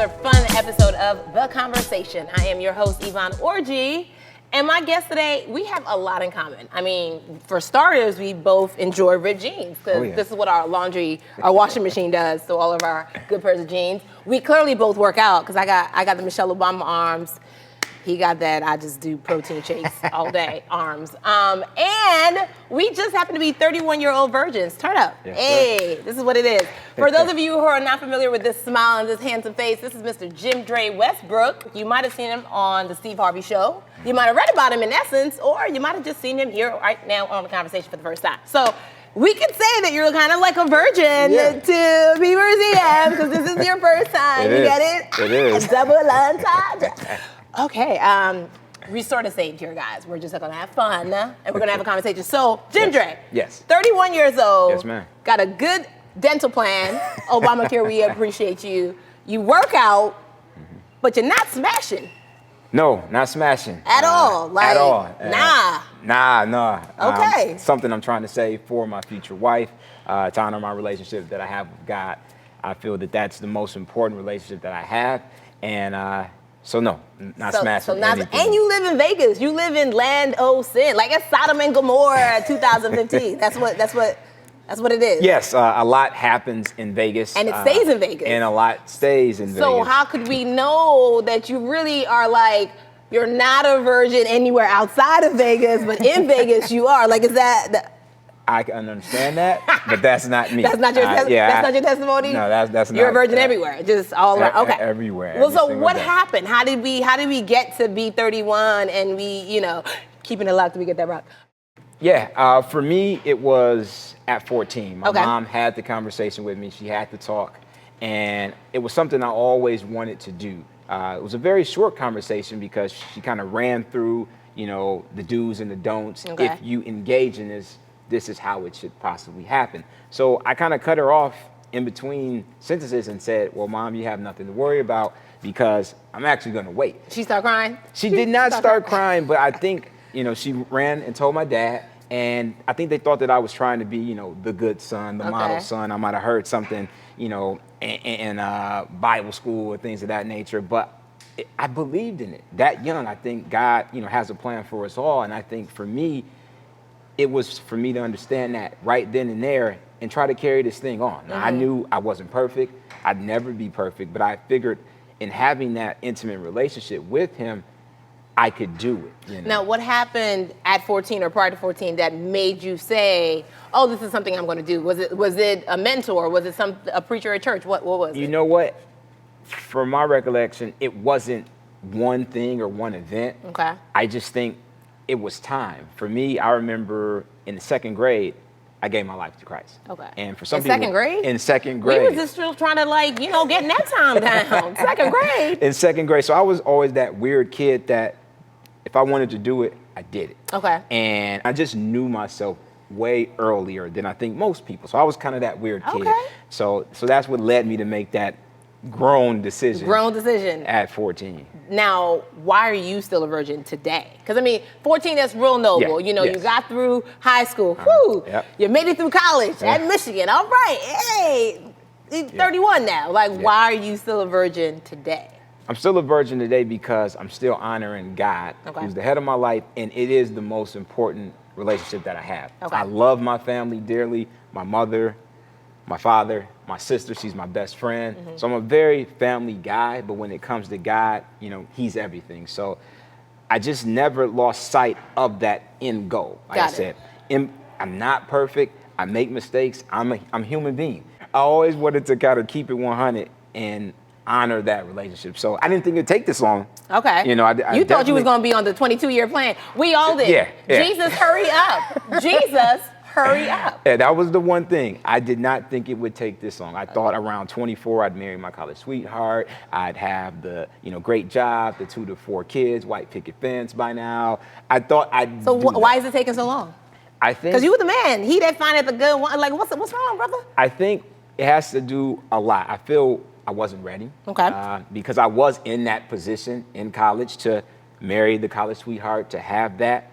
another fun episode of The Conversation. I am your host, Yvonne Orji, and my guest today, we have a lot in common. I mean, for starters, we both enjoy ripped jeans, because this is what our washing machine does, so all of our good pairs of jeans. We clearly both work out, because I got the Michelle Obama arms. He got that I just do protein shakes all day arms. And we just happen to be 31-year-old virgins. Turn up. Yes, hey, this is what it is. For those of you who are not familiar with this smile and this handsome face, this is Mr. JimDre Westbrook. You might have seen him on the Steve Harvey Show. You might have read about him in Essence, or you might have just seen him here right now on The Conversation for the first time. So we could say that you're kind of like a virgin to Beaver's EM, because this is your first time. You get it? It is. Double entendre. Okay, we sort of saved here, guys. We're just gonna have fun, and we're gonna have a conversation. So, JimDre, yes. 31 years old. Yes, ma'am. Got a good dental plan. Obamacare, we appreciate you. You work out, but you're not smashing. No, not smashing. At all? Like, at all. Nah. Okay. Something I'm trying to save for my future wife, to honor my relationship that I have with God. I feel that that's the most important relationship that I have, and so no, not smashing anything. And you live in Vegas. You live in Land O' Sin. Like it's Sodom and Gomorrah 2015. That's what it is. Yes, a lot happens in Vegas. And it stays in Vegas. And a lot stays in Vegas. So how could we know that you really are like, you're not a virgin anywhere outside of Vegas, but in Vegas you are? Like, is that... I can understand that, but that's not me. That's not your that's not your testimony? No, that's not. You're a virgin everywhere, just all around. Okay. Everywhere. Well, so what happened? How did we get to be 31 and we, keeping it locked till we get that rock? Yeah, for me, it was at 14. My mom had the conversation with me. She had to talk, and it was something I always wanted to do. It was a very short conversation because she kind of ran through, the do's and the don'ts. Okay. If you engage in this is how it should possibly happen. So I kind of cut her off in between sentences and said, well, Mom, you have nothing to worry about because I'm actually going to wait. She started crying? She did not start crying, but I think, she ran and told my dad, and I think they thought that I was trying to be, the good son, the model son. I might have heard something, in Bible school or things of that nature, but I believed in it. That young, I think God, has a plan for us all, and I think for me, it was for me to understand that right then and there and try to carry this thing on. Now, I knew I wasn't perfect. I'd never be perfect, but I figured in having that intimate relationship with him, I could do it. Now, what happened at 14 or prior to 14 that made you say, oh, this is something I'm going to do? Was it a mentor? Was it a preacher at church? What was it? You know what? From my recollection, it wasn't one thing or one event. Okay. I just think it was time. For me, I remember in the second grade, I gave my life to Christ. Okay. And for some people, second grade? In second grade. We were just still trying to get that time down. Second grade. In second grade. So I was always that weird kid that if I wanted to do it, I did it. Okay. And I just knew myself way earlier than I think most people. So I was kind of that weird kid. Okay. So that's what led me to make that grown decision at 14. Now, why are you still a virgin today? Because 14, that's real noble. You got through high school. Whoo! Yep. You made it through college at Michigan. All right. Hey, 31 now. Why are you still a virgin today? I'm still a virgin today because I'm still honoring God, who's the head of my life, and it is the most important relationship that I have. Okay. I love my family dearly, my mother, my father, my sister, she's my best friend. So I'm a very family guy, but when it comes to God, he's everything. So I just never lost sight of that end goal. Like I said, I'm not perfect. I make mistakes. I'm a human being. I always wanted to kind of keep it 100 and honor that relationship. So I didn't think it'd take this long. Okay. You thought you was going to be on the 22-year plan. We all did. Yeah. Jesus, hurry up. Jesus, hurry up. Yeah, that was the one thing. I did not think it would take this long. I thought around 24, I'd marry my college sweetheart. I'd have the, great job, the 2 to 4 kids, white picket fence by now. I thought I'd So why is it taking so long? I think... Because you were the man. He that findeth the good one. Like, what's wrong, brother? I think it has to do a lot. I feel I wasn't ready. Okay. Because I was in that position in college to marry the college sweetheart, to have that.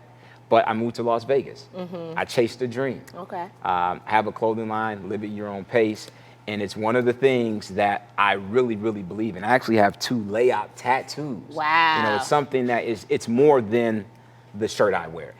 But I moved to Las Vegas. I chased a dream. Okay. Have a clothing line, live at your own pace. And it's one of the things that I really, really believe in. I actually have 2 layop tattoos. Wow. You know, it's something that it's more than the shirt I wear.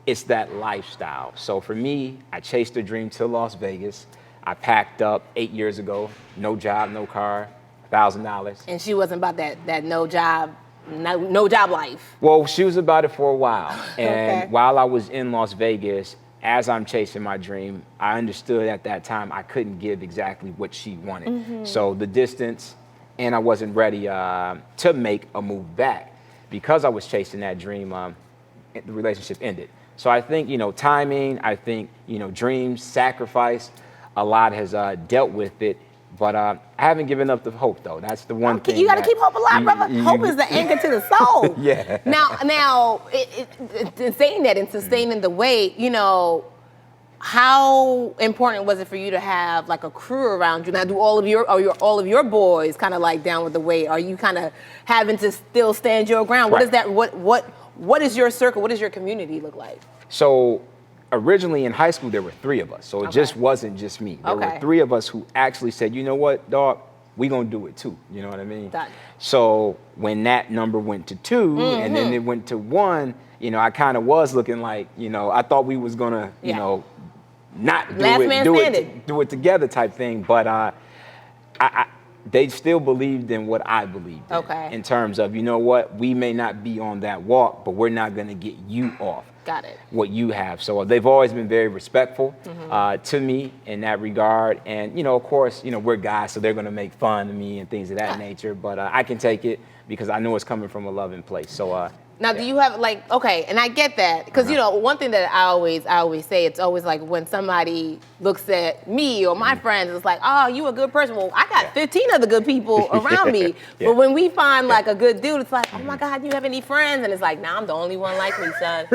It's that lifestyle. So for me, I chased a dream to Las Vegas. I packed up 8 years ago, no job, no car, $1,000. And she wasn't about that no job life. Well, she was about it for a while. And Okay. while I was in Las Vegas, as I'm chasing my dream, I understood at that time I couldn't give exactly what she wanted. So the distance, and I wasn't ready to make a move back. Because I was chasing that dream, the relationship ended. So I think, you know, timing, I think, you know, dreams, sacrifice, a lot has dealt with it. But I haven't given up the hope, though. That's the one thing. You got to keep hope alive, brother. Hope is the anchor to the soul. Yeah. Now, in saying that and sustaining the weight, you know, how important was it for you to have like a crew around you? Now, do all of your boys kind of like down with the weight? Are you kind of having to still stand your ground? What Right. is that? What is your circle? What does your community look like? So originally in high school, there were 3 of us. So it just wasn't just me. There Okay. were 3 of us who actually said, you know what, dog, we gonna do it too. You know what I mean? Done. So when that number went to 2 and then it went to 1, you know, I kind of was looking like, you know, I thought we was gonna, you Yeah. know, not do Last it, man do standing. it, do it together type thing. But they still believed in what I believed in. Okay. In terms of, you know what, we may not be on that walk, but we're not gonna get you off. Got it. What you have. So they've always been very respectful to me in that regard. And, you know, of course, you know, we're guys, so they're going to make fun of me and things of that nature. But I can take it because I know it's coming from a loving place. So Now, do you have like, okay, and I get that, because you know, one thing that I always say, it's always like when somebody looks at me or my friends, it's like, oh, you a good person. Well, I got 15 other good people around me. Yeah. But when we find like a good dude, it's like, oh my God, you have any friends? And it's like, nah, I'm the only one like me, son.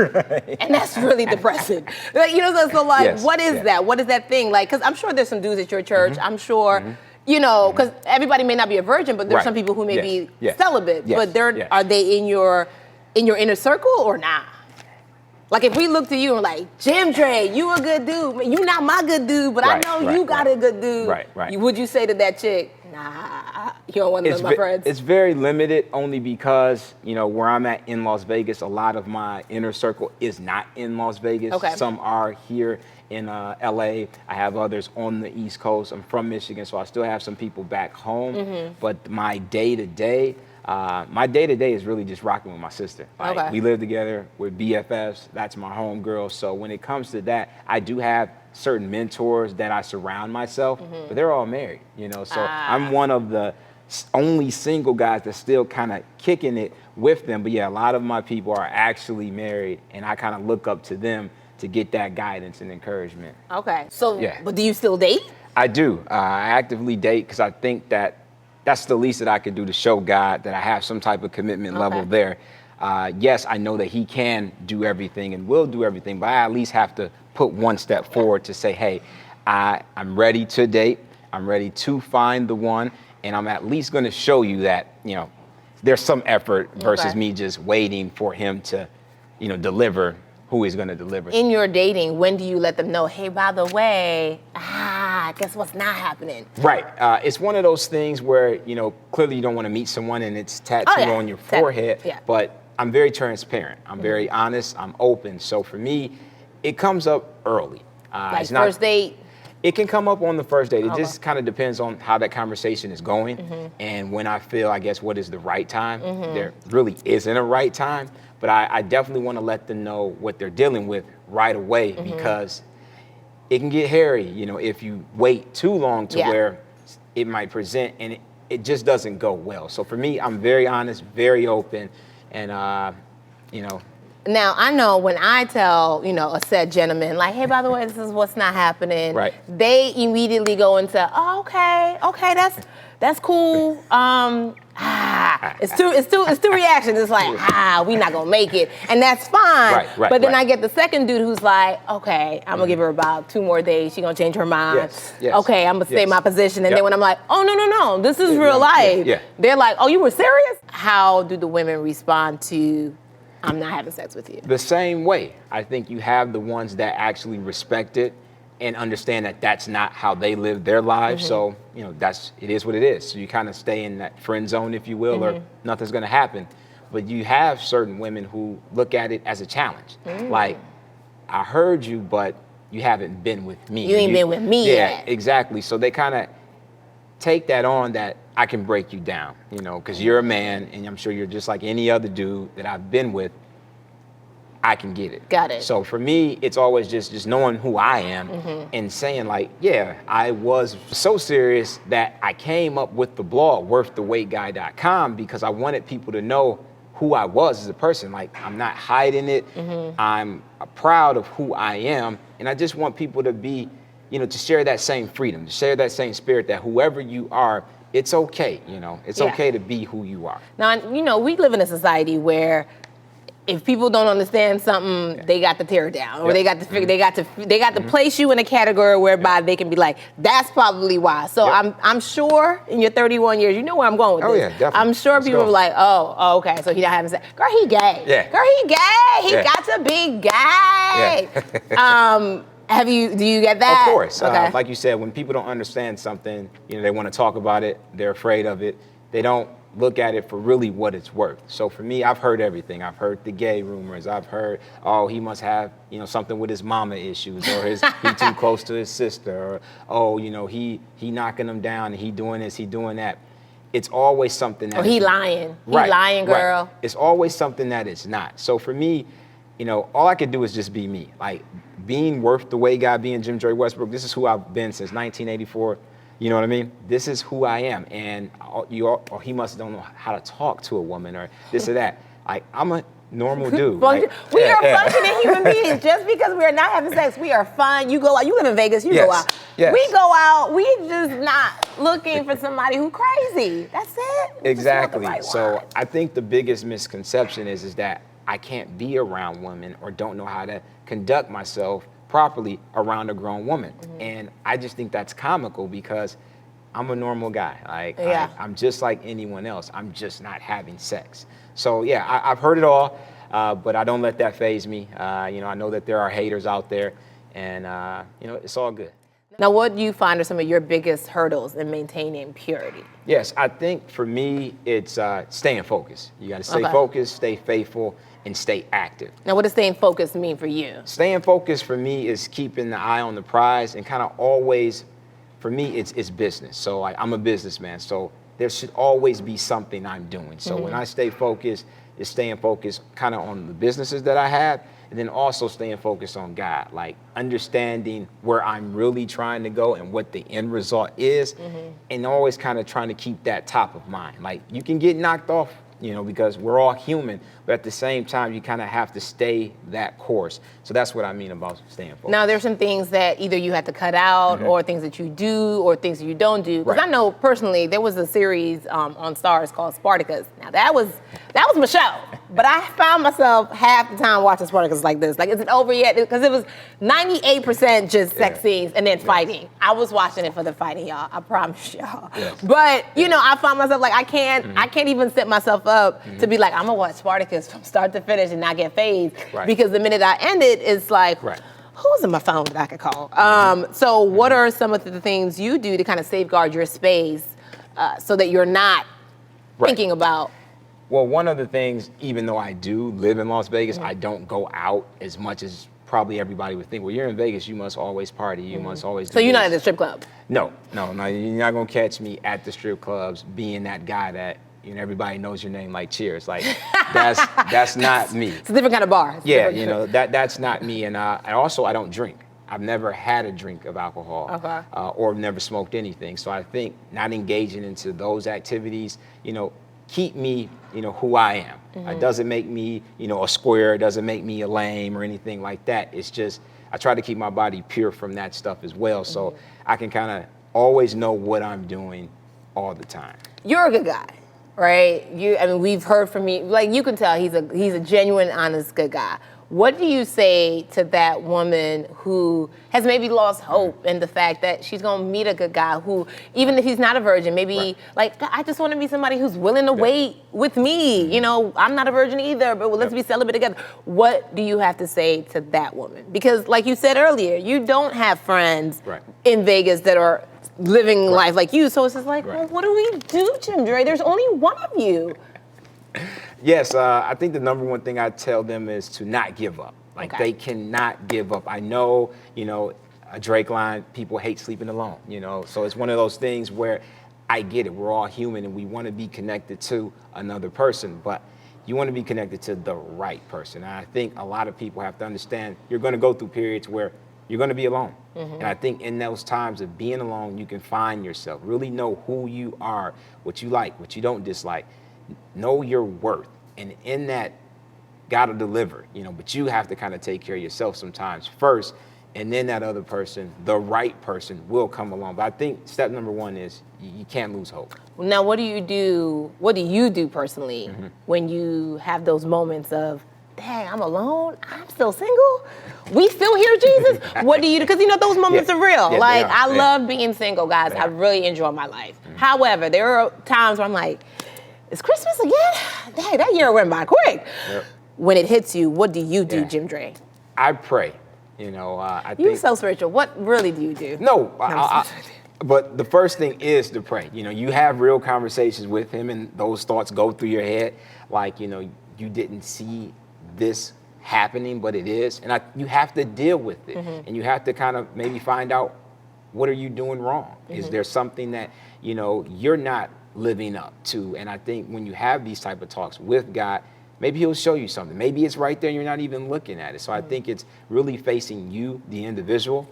And that's really depressing. Like, you know, so like, Yes. what is Yeah. that? What is that thing? Like, because I'm sure there's some dudes at your church. I'm sure. You know, because everybody may not be a virgin, but there's Right. some people who may Yes. be Yes. celibate. Yes. But Yes. are they in your inner circle or not? Like if we look to you and like, JimDre, you a good dude. You not my good dude, but Right, I know right, you got right. a good dude. Right. Would you say to that chick, nah, you don't want to be my friends? It's very limited only because, you know, where I'm at in Las Vegas, a lot of my inner circle is not in Las Vegas. Okay. Some are here in LA. I have others on the East Coast. I'm from Michigan, so I still have some people back home. But my day-to-day is really just rocking with my sister. Like, Okay. we live together, we're BFFs, that's my homegirl. So when it comes to that, I do have certain mentors that I surround myself, but they're all married, you know? So I'm one of the only single guys that's still kind of kicking it with them. But yeah, a lot of my people are actually married, and I kind of look up to them to get that guidance and encouragement. Okay. So, Yeah. but do you still date? I do. I actively date because I think that's the least that I could do to show God that I have some type of commitment level there. Yes, I know that He can do everything and will do everything, but I at least have to put one step forward to say, hey, I'm ready to date. I'm ready to find the one, and I'm at least going to show you that, you know, there's some effort versus me just waiting for Him to, you know, deliver who He's going to deliver. In your dating, when do you let them know, hey, by the way, guess what's not happening? Right. It's one of those things where, you know, clearly you don't want to meet someone and it's tattooed on your forehead, but I'm very transparent. I'm very honest. I'm open. So for me, it comes up early. Like it's not, first date? It can come up on the first date. It just kind of depends on how that conversation is going and when I feel, I guess, what is the right time. There really isn't a right time, but I definitely want to let them know what they're dealing with right away because it can get hairy, you know, if you wait too long to where it might present and it just doesn't go well. So for me, I'm very honest, very open, and, you know. Now, I know when I tell, you know, a said gentleman, like, hey, by the way, this is what's not happening. Right. They immediately go into, oh, okay, that's cool. It's two reactions. It's like, we not gonna make it, and that's fine. Right, but then I get the second dude who's like, okay, I'm gonna give her about 2 more days. She gonna change her mind. Yes. Okay, I'm gonna stay in my position. And then when I'm like, oh no, this is real life. They're like, oh, you were serious? How do the women respond to, I'm not having sex with you? The same way. I think you have the ones that actually respect it and understand that that's not how they live their lives. So, you know, it is what it is. So you kind of stay in that friend zone, if you will, or nothing's going to happen. But you have certain women who look at it as a challenge. Like, I heard you, but you haven't been with me. You ain't been with me yet. Yeah, exactly. So they kind of take that on, that I can break you down, you know, because you're a man, and I'm sure you're just like any other dude that I've been with. I can get it. Got it. So for me, it's always just knowing who I am and saying like, yeah, I was so serious that I came up with the blog, worththewaitguy.com, because I wanted people to know who I was as a person. Like, I'm not hiding it. I'm proud of who I am. And I just want people to be, you know, to share that same freedom, to share that same spirit, that whoever you are, it's okay, you know, it's okay to be who you are. Now, you know, we live in a society where if people don't understand something, they got to tear it down, or they got to figure, they got to place you in a category whereby they can be like, that's probably why. So I'm sure in your 31 years, you know where I'm going with this. Yeah, definitely. I'm sure people are like, oh, okay, so he not having sex. Girl, he gay. Yeah. Girl, he gay. He got to be gay. Do you get that? Of course. Okay. Like you said, when people don't understand something, you know, they want to talk about it, they're afraid of it, they don't look at it for really what it's worth. So for me, I've heard everything. I've heard the gay rumors. I've heard, oh, he must have, you know, something with his mama issues, or he too close to his sister, or, oh, you know, he knocking him down, and he doing this, he doing that. It's always something that he lying. He lying, girl. Right. It's always something that it's not. So for me, you know, all I could do is just be me. Like, being Worth the Wait guy, being JimDre Westbrook, this is who I've been since 1984. You know what I mean? This is who I am. And he must don't know how to talk to a woman, or this or that. Like, I'm a normal dude. We are functioning human beings. Just because we are not having sex, we are fun. You go out, you live in Vegas, you go out. Yes. We go out, we just not looking for somebody who crazy. That's it. Exactly. So I think the biggest misconception is that I can't be around women, or don't know how to conduct myself properly around a grown woman. And I just think that's comical, because I'm a normal guy. Like, I'm just like anyone else. I'm just not having sex. So yeah, I've heard it all, but I don't let that faze me. You know, I know that there are haters out there, and you know, it's all good. Now, what do you find are some of your biggest hurdles in maintaining purity? Yes, I think for me, it's staying focused. You got to stay focused, stay faithful, and stay active. Now, what does staying focused mean for you? Staying focused for me is keeping the eye on the prize, and kind of always, for me, it's business. So I'm a businessman, so there should always be something I'm doing. So when I stay focused, it's staying focused kind of on the businesses that I have, and then also staying focused on God, like understanding where I'm really trying to go and what the end result is, and always kind of trying to keep that top of mind. Like, you can get knocked off, you know, because we're all human, but at the same time, you kind of have to stay that course. So that's what I mean about staying focused. Now, there's some things that either you have to cut out, or things that you do, or things that you don't do. Because I know personally, there was a series on Stars called Spartacus. Now, that was my show, but I found myself half the time watching Spartacus like this. Like, is it over yet? Because it was 98% just sex scenes and then fighting. I was watching it for the fighting, y'all. I promise y'all. But you know, I found myself like, I can't even set myself up to be like, I'm gonna watch Spartacus from start to finish and not get phased, because the minute I end it, it's like, who's in my phone that I could call? So what are some of the things you do to kind of safeguard your space so that you're not thinking about? Well, one of the things, even though I do live in Las Vegas, I don't go out as much as probably everybody would think. Well, you're in Vegas, you must always party, you must always do So you're this. not at the strip club? No, you're not gonna catch me at the strip clubs being that guy that, you know, everybody knows your name like Cheers. Like, that's not me. It's a different kind of bar. Yeah, you know, that's not me. And also, I don't drink. I've never had a drink of alcohol, or never smoked anything. So I think not engaging into those activities, you know, keep me, you know, who I am. It doesn't make me, you know, a square. It doesn't make me a lame or anything like that. It's just, I try to keep my body pure from that stuff as well, so I can kind of always know what I'm doing all the time. You're a good guy, right? I mean, we've heard from you. Like, you can tell he's a genuine, honest, good guy. What do you say to that woman who has maybe lost hope in the fact that she's gonna meet a good guy who, even if he's not a virgin, maybe like, I just wanna meet somebody who's willing to wait with me. You know, I'm not a virgin either, but let's be celibate together. What do you have to say to that woman? Because like you said earlier, you don't have friends in Vegas that are living life like you. So it's just like, well, what do we do, JimDre? There's only one of you. Yes, I think the number one thing I tell them is to not give up. Like they cannot give up. I know, you know, a Drake line, people hate sleeping alone, you know? So it's one of those things where I get it. We're all human and we want to be connected to another person, but you want to be connected to the right person. And I think a lot of people have to understand you're going to go through periods where you're going to be alone. And I think in those times of being alone, you can find yourself, really know who you are, what you like, what you don't dislike, know your worth. And in that, gotta deliver, you know, but you have to kind of take care of yourself sometimes first, and then that other person, the right person, will come along. But I think step number one is you can't lose hope. Now, what do you do personally when you have those moments of, dang, I'm alone, I'm still single, we still hear Jesus? What do you do? Because you know those moments are real. Like, I love being single, guys. I really enjoy my life. However, there are times where I'm like, it's Christmas again? Dang, that year went by quick. When it hits you, what do you do, JimDre? I pray. You know, I think. You're so spiritual. What really do you do? No, but the first thing is to pray. You know, you have real conversations with him and those thoughts go through your head. Like, you know, you didn't see this happening, but it is. And you have to deal with it. And you have to kind of maybe find out, what are you doing wrong? Is there something that, you know, you're not living up to? And I think when you have these type of talks with God, maybe he'll show you something. Maybe it's right there and you're not even looking at it. So I think it's really facing you, the individual,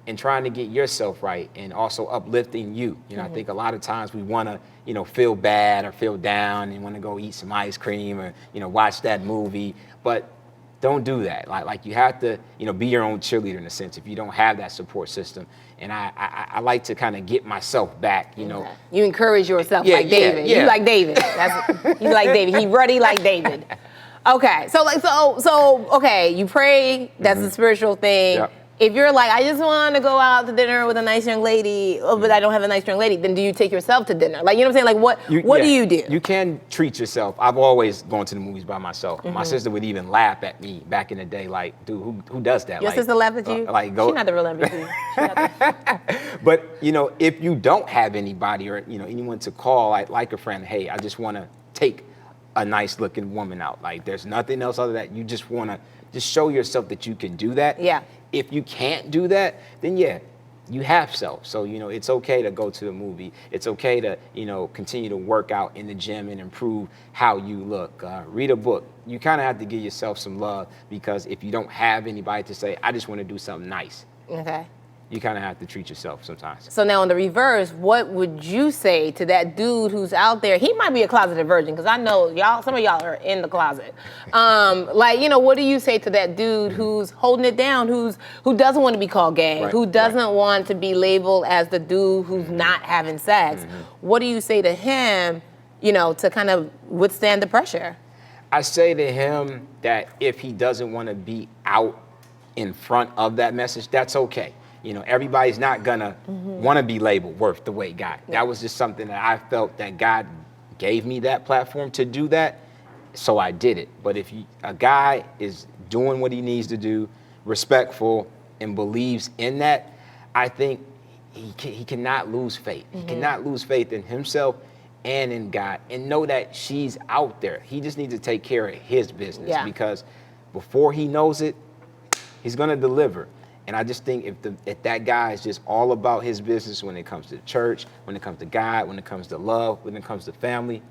and trying to get yourself right and also uplifting you. You know, I think a lot of times we want to, you know, feel bad or feel down and want to go eat some ice cream or, you know, watch that movie. But don't do that. Like you have to, you know, be your own cheerleader in a sense if you don't have that support system. And I like to kind of get myself back, you know. You encourage yourself like David. You like David. You like David. He ruddy like David. Okay, so okay, you pray. That's a spiritual thing. If you're like, I just want to go out to dinner with a nice young lady, but I don't have a nice young lady, then do you take yourself to dinner? Like, you know what I'm saying? Like, what do you do? You can treat yourself. I've always gone to the movies by myself. My sister would even laugh at me back in the day, like, dude, who does that? Your sister laugh at you? Like, go. She's not the real MVP. But, you know, if you don't have anybody or, you know, anyone to call, like a friend, hey, I just want to take a nice looking woman out. Like, there's nothing else other than that. You just want to just show yourself that you can do that. Yeah. If you can't do that, then you have self. So, you know, it's okay to go to the movie. It's okay to, you know, continue to work out in the gym and improve how you look. Read a book. You kind of have to give yourself some love, because if you don't have anybody to say, I just want to do something nice. Okay. You kind of have to treat yourself sometimes. So now on the reverse, what would you say to that dude who's out there? He might be a closeted virgin, because I know some of y'all are in the closet. Like, you know, what do you say to that dude who's holding it down, who doesn't want to be called gay, who doesn't want to be labeled as the dude who's not having sex? What do you say to him, you know, to kind of withstand the pressure? I say to him that if he doesn't want to be out in front of that message, that's okay. You know, everybody's not gonna want to be labeled worth the weight guy. That was just something that I felt that God gave me that platform to do that, so I did it. But if a guy is doing what he needs to do, respectful, and believes in that, I think he cannot lose faith. He cannot lose faith in himself and in God, and know that she's out there. He just needs to take care of his business, because before he knows it, he's gonna deliver. And I just think if that guy is just all about his business when it comes to church, when it comes to God, when it comes to love, when it comes to family,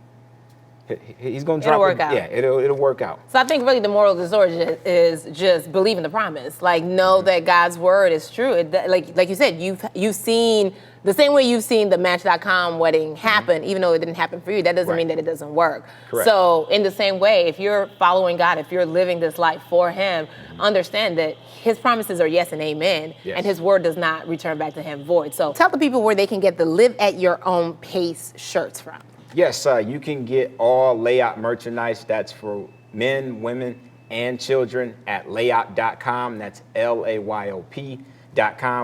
he's going to drop it. It'll work out. Yeah, it'll work out. So I think really the moral of the story is just believe in the promise. Like, know that God's word is true. Like you said, you've seen the same way you've seen the Match.com wedding happen, even though it didn't happen for you. That doesn't mean that it doesn't work. Correct. So in the same way, if you're following God, if you're living this life for Him, understand that His promises are yes and amen, and His word does not return back to Him void. So tell the people where they can get the Live at Your Own Pace shirts from. Yes, you can get all layout merchandise. That's for men, women, and children at layop.com. That's LAYOP.com,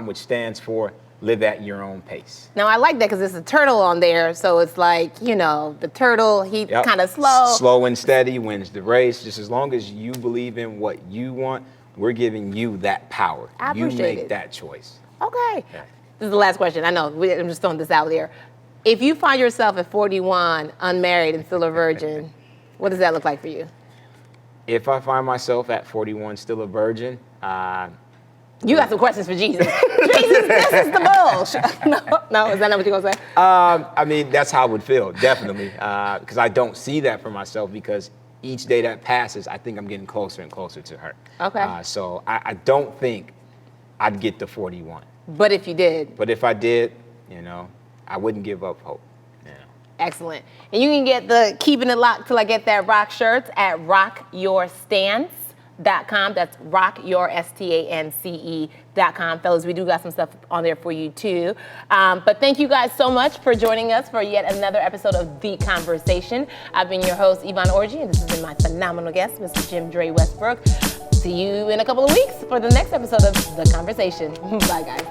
which stands for Live at Your Own Pace. Now, I like that because there's a turtle on there. So it's like, the turtle, he kind of slow. Slow and steady wins the race. Just as long as you believe in what you want, we're giving you that power. I appreciate You make it. that choice. Okay. Yeah. This is the last question. I know, I'm just throwing this out there. If you find yourself at 41, unmarried and still a virgin, what does that look like for you? If I find myself at 41 still a virgin, you got some questions for Jesus. Jesus, this is the bullshit. No, is that not what you're going to say? I mean, that's how I would feel, definitely. Because I don't see that for myself, because each day that passes, I think I'm getting closer and closer to her. Okay. So I don't think I'd get to 41. But if you did? But if I did, I wouldn't give up hope. Excellent. And you can get the Keeping It Locked Till I Get That Rock shirts at rockyourstance.com. That's rockyourstance.com. Fellas, we do got some stuff on there for you too. But thank you guys so much for joining us for yet another episode of The Conversation. I've been your host, Yvonne Orji, and this has been my phenomenal guest, Mr. JimDre Westbrook. See you in a couple of weeks for the next episode of The Conversation. Bye, guys.